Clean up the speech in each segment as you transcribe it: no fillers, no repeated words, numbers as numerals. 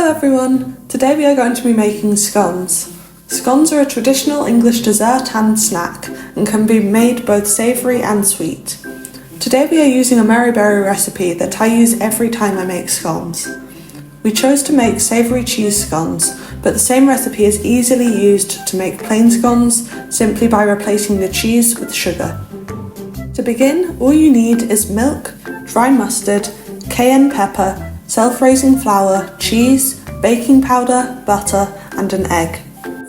Hello everyone! Today we are going to be making scones. Scones are a traditional English dessert and snack and can be made both savoury and sweet. Today we are using a Mary Berry recipe that I use every time I make scones. We chose to make savoury cheese scones, but the same recipe is easily used to make plain scones simply by replacing the cheese with sugar. To begin, all you need is milk, dry mustard, cayenne pepper, self-raising flour, cheese, baking powder, butter, and an egg.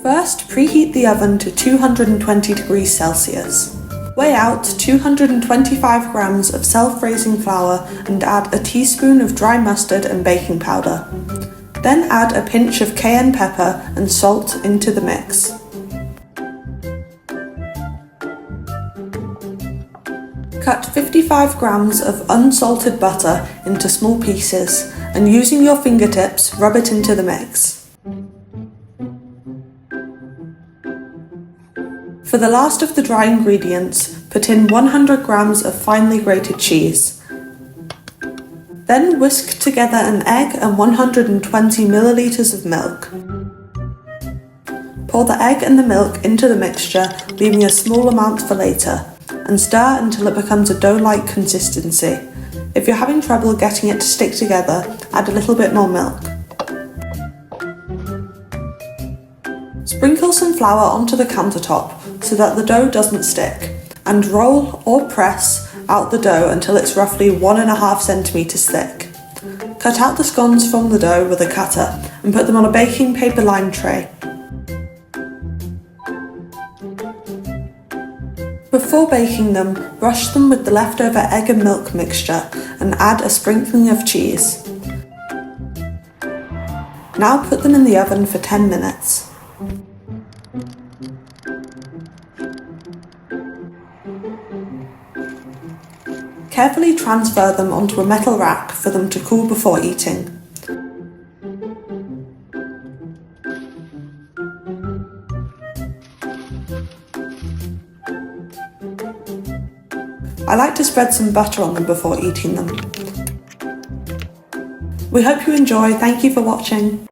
First, preheat the oven to 220 degrees Celsius. Weigh out 225 grams of self-raising flour and add a teaspoon of dry mustard and baking powder. Then add a pinch of cayenne pepper and salt into the mix. Cut 55 grams of unsalted butter into small pieces and using your fingertips, rub it into the mix. For the last of the dry ingredients, put in 100 grams of finely grated cheese. Then whisk together an egg and 120 milliliters of milk. Pour the egg and the milk into the mixture, leaving a small amount for later, and stir until it becomes a dough-like consistency. If you're having trouble getting it to stick together, add a little bit more milk. Sprinkle some flour onto the countertop so that the dough doesn't stick, and roll or press out the dough until it's roughly 1.5 centimeters thick. Cut out the scones from the dough with a cutter and put them on a baking paper lined tray. Before baking them, brush them with the leftover egg and milk mixture and add a sprinkling of cheese. Now put them in the oven for 10 minutes. Carefully transfer them onto a metal rack for them to cool before eating. I like to spread some butter on them before eating them. We hope you enjoy. Thank you for watching.